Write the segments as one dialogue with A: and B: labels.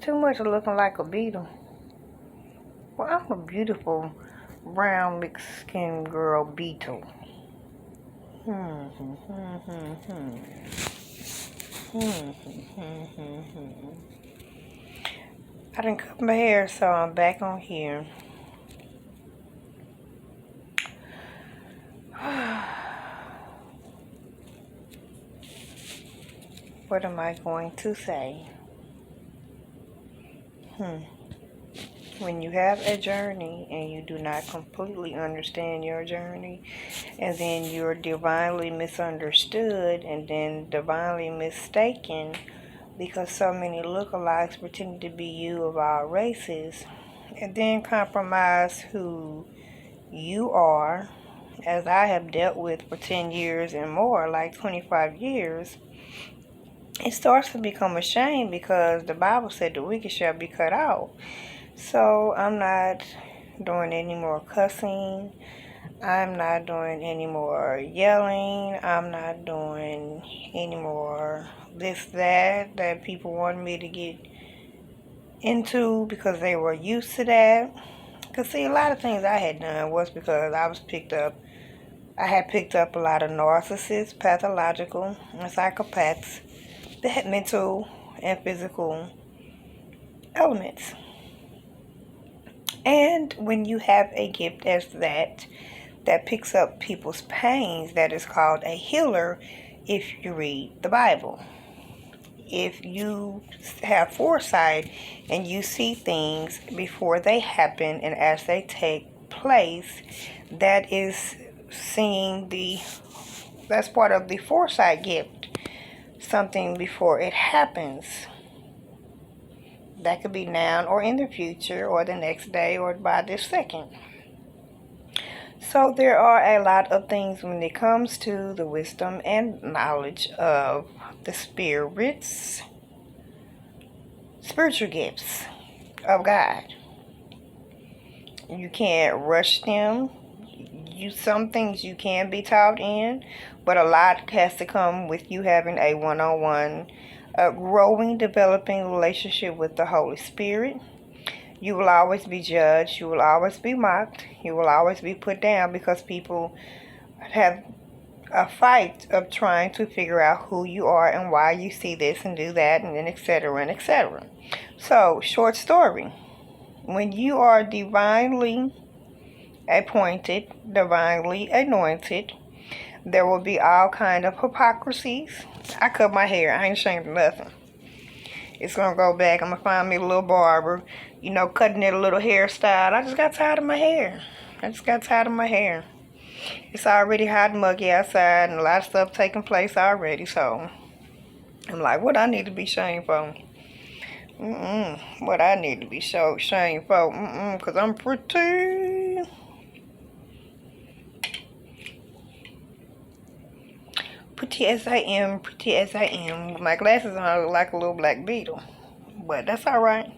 A: Too much of looking like a beetle. Well, I'm a beautiful brown mixed skin girl beetle. Hmm, hmm, hmm, hmm, hmm. Hmm, hmm, hmm, hmm. I done cut my hair, so I'm back on here. What am I going to say? When you have a journey and you do not completely understand your journey, and then you're divinely misunderstood and then divinely mistaken because so many lookalikes pretend to be you of all races, and then compromise who you are, as I have dealt with for 10 years and more, like 25 years, it starts to become a shame because the Bible said the wicked shall be cut out. So I'm not doing any more cussing. I'm not doing any more yelling. I'm not doing any more this, that people wanted me to get into because they were used to that. Because, see, a lot of things I had done was because I had picked up a lot of narcissists, pathological, and psychopaths that had mental and physical elements. And when you have a gift as that picks up people's pains, that is called a healer if you read the Bible. If you have foresight and you see things before they happen and as they take place, that is that's part of the foresight gift. Something before it happens. That could be now or in the future or the next day or by this second. So there are a lot of things when it comes to the wisdom and knowledge of the spiritual gifts of God. You can't rush them. Some things you can be taught in, but a lot has to come with you having a one-on-one, growing, developing relationship with the Holy Spirit. You will always be judged. You will always be mocked. You will always be put down because people have a fight of trying to figure out who you are and why you see this and do that and then etc. and etc. So, short story. When you are divinely appointed, divinely anointed, there will be all kind of hypocrisies. I cut my hair. I ain't ashamed of nothing. It's going to go back. I'm going to find me a little barber, cutting it a little hairstyle. I just got tired of my hair. It's already hot and muggy outside and a lot of stuff taking place already. So I'm like, what I need to be shamed for? What I need to be shamed for? Because I'm pretty. Pretty as I am. With my glasses on, I look like a little black beetle. But that's alright.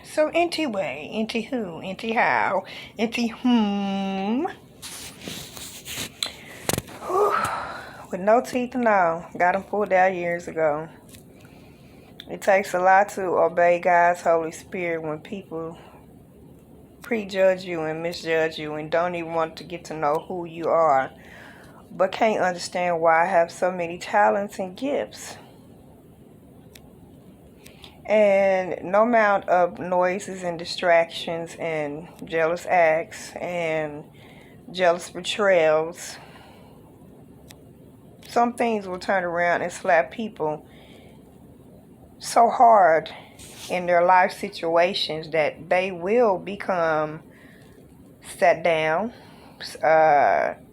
A: So, anyway, into who, into how, into whom. With no teeth and all. Got them pulled out years ago. It takes a lot to obey God's Holy Spirit when people prejudge you and misjudge you and don't even want to get to know who you are, but can't understand why I have so many talents and gifts. And no amount of noises and distractions and jealous acts and jealous betrayals, some things will turn around and slap people so hard in their life situations that they will become set down.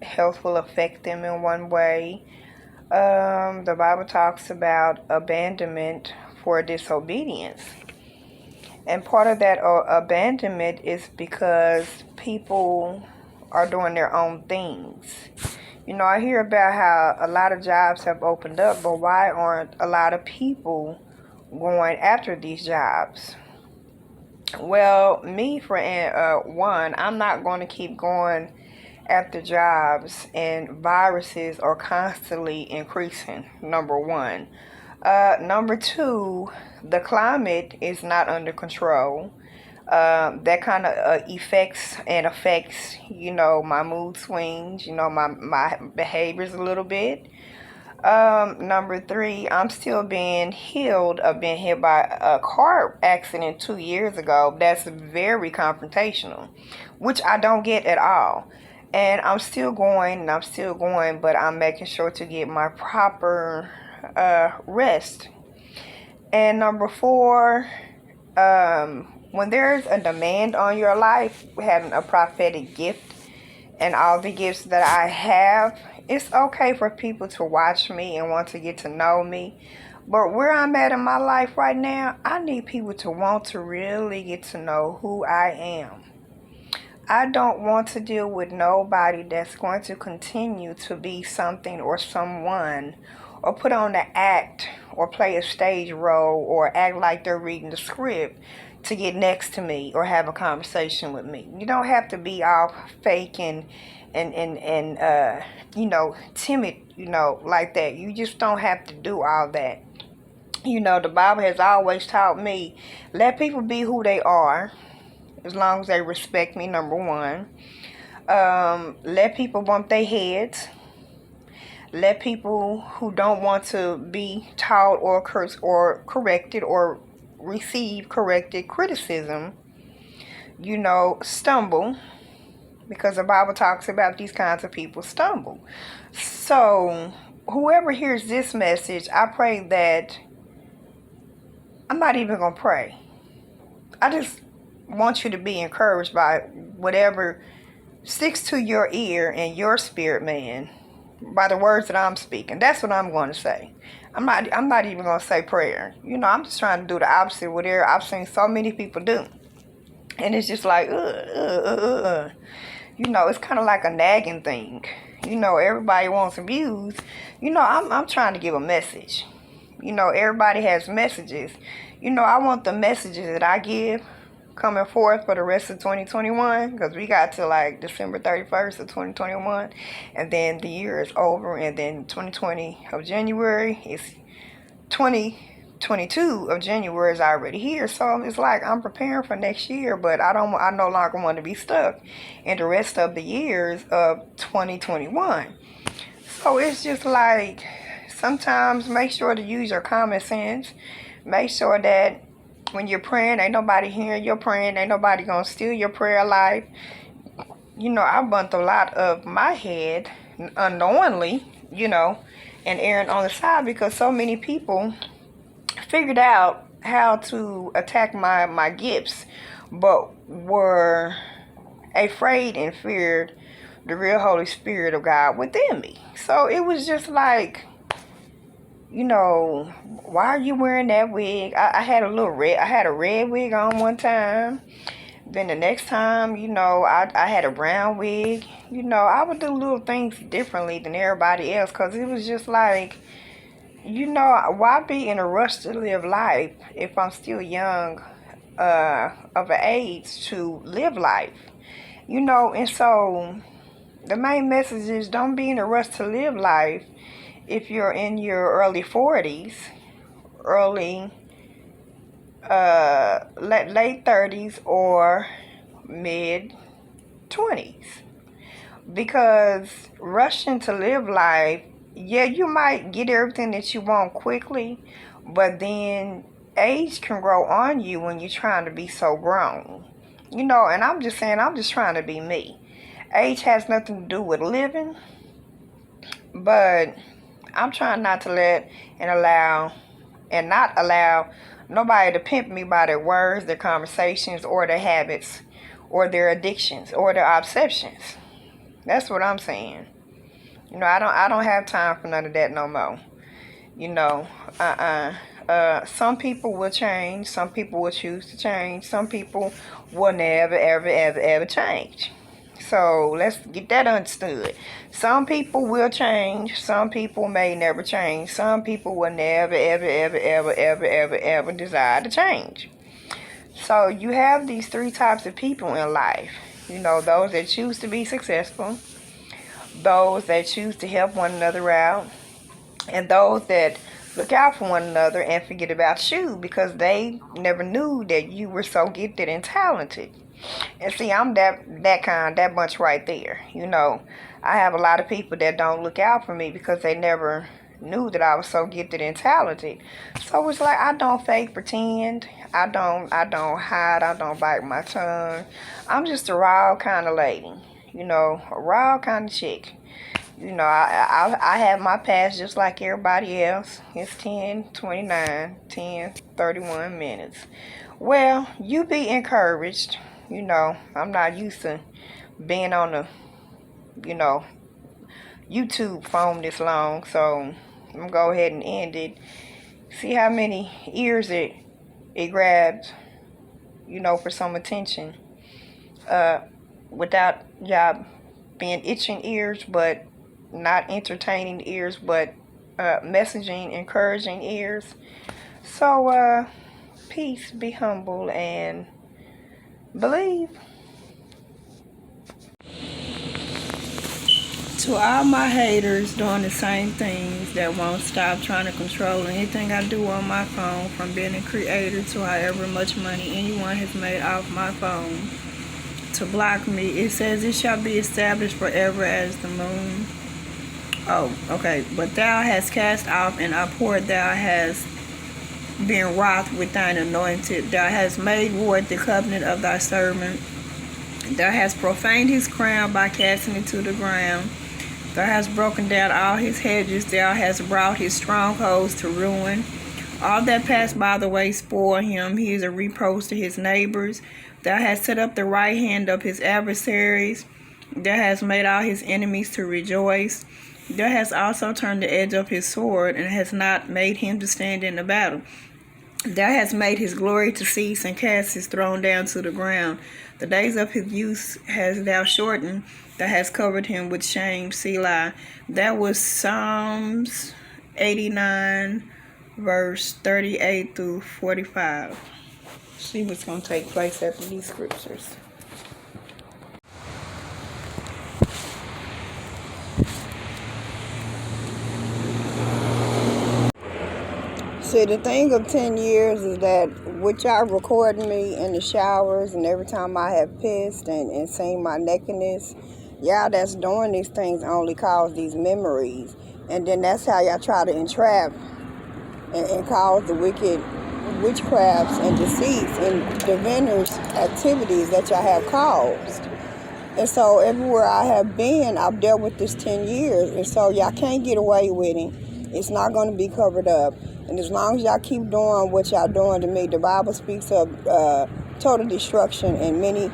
A: Health will affect them in one way. The Bible talks about abandonment for disobedience. And part of that abandonment is because people are doing their own things. I hear about how a lot of jobs have opened up, but why aren't a lot of people going after these jobs? Well, me for one, I'm not going to keep going after jobs, and viruses are constantly increasing. Number one. Number two, the climate is not under control. That kind of affects, my mood swings, my behaviors a little bit. Number three, I'm still being healed of being hit by a car accident 2 years ago. That's very confrontational, which I don't get at all. And I'm still going and I'm still going, but I'm making sure to get my proper rest. And number four, when there's a demand on your life, having a prophetic gift and all the gifts that I have, it's okay for people to watch me and want to get to know me. But where I'm at in my life right now, I need people to want to really get to know who I am. I don't want to deal with nobody that's going to continue to be something or someone or put on an act or play a stage role or act like they're reading the script to get next to me or have a conversation with me. You don't have to be all fake and timid, like that. You just don't have to do all that. The Bible has always taught me, let people be who they are, as long as they respect me, number one. Let people bump their heads. Let people who don't want to be taught or cursed or corrected or receive corrected criticism, stumble. Because the Bible talks about these kinds of people stumble. So, whoever hears this message, I pray that, I'm not even going to pray. I just want you to be encouraged by whatever sticks to your ear and your spirit, man, by the words that I'm speaking. That's what I'm going to say. I'm not even going to say prayer. I'm just trying to do the opposite of what I've seen so many people do. And it's just like, it's kind of like a nagging thing. Everybody wants views. I'm trying to give a message. Everybody has messages. I want the messages that I give coming forth for the rest of 2021, because we got to like December 31st of 2021, and then the year is over, and then 2020 of January is 2022 of January is already here. So it's like I'm preparing for next year, but I no longer want to be stuck in the rest of the years of 2021. So it's just like, sometimes make sure to use your common sense. Make sure that when you're praying, ain't nobody hearing your praying. Ain't nobody gonna steal your prayer life. I bumped a lot of my head unknowingly, and erring on the side, because so many people figured out how to attack my gifts, but were afraid and feared the real Holy Spirit of God within me. So it was just like, why are you wearing that wig? I had a red wig on one time. Then the next time, I had a brown wig. I would do little things differently than everybody else, because it was just like, why be in a rush to live life if I'm still young of an age to live life? And so the main message is, don't be in a rush to live life if you're in your early 40s, late 30s, or mid 20s. Because rushing to live life, yeah, you might get everything that you want quickly, but then age can grow on you when you're trying to be so grown. And I'm just saying, I'm just trying to be me. Age has nothing to do with living, but I'm trying not to not allow nobody to pimp me by their words, their conversations, or their habits, or their addictions, or their obsessions. That's what I'm saying. I don't have time for none of that no more. Some people will change. Some people will choose to change. Some people will never, ever, ever, ever change. So let's get that understood. Some people will change. Some people may never change. Some people will never, ever, ever, ever, ever, ever, ever desire to change. So you have these three types of people in life. Those that choose to be successful, those that choose to help one another out, and those that look out for one another and forget about you because they never knew that you were so gifted and talented. And see, I'm that bunch right there. I have a lot of people that don't look out for me because they never knew that I was so gifted and talented. So it's like I don't fake pretend. I don't hide. I don't bite my tongue. I'm just a raw kind of lady. A raw kind of chick. I have my past just like everybody else. It's 10:31 minutes. Well, you be encouraged. I'm not used to being on the, you know, YouTube phone this long, so I'm gonna go ahead and end it. See how many ears it grabbed, for some attention. Without y'all being itching ears, but not entertaining ears, but messaging, encouraging ears. So, peace, be humble, and believe. To all my haters doing the same things that won't stop trying to control anything I do on my phone, from being a creator to however much money anyone has made off my phone, to block me, it says it shall be established forever as the moon. Oh, okay. But thou hast cast off and abhorred, thou hast been wroth with thine anointed, thou hast made void the covenant of thy servant, thou hast profaned his crown by casting it to the ground, thou hast broken down all his hedges, thou hast brought his strongholds to ruin. All that pass by the way spoil him, he is a reproach to his neighbors. Thou hast set up the right hand of his adversaries, thou hast made all his enemies to rejoice. Thou hast also turned the edge of his sword, and hast not made him to stand in the battle. Thou hast made his glory to cease, and cast his throne down to the ground. The days of his youth hast thou shortened, thou hast covered him with shame. Selah. That was Psalms 89, verse 38 through 45. See what's going to take place after these scriptures. See, the thing of 10 years is that with y'all recording me in the showers and every time I have pissed and seen my nakedness, y'all that's doing these things only cause these memories. And then that's how y'all try to entrap and cause the wicked witchcrafts and deceits and diviners activities that y'all have caused. And so everywhere I have been, I've dealt with this 10 years. And so y'all can't get away with it. It's not going to be covered up. And as long as y'all keep doing what y'all doing to me, the Bible speaks of total destruction in many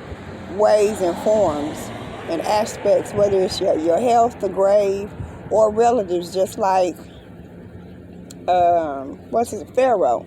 A: ways and forms and aspects, whether it's your health, the grave, or relatives, just like, Pharaoh.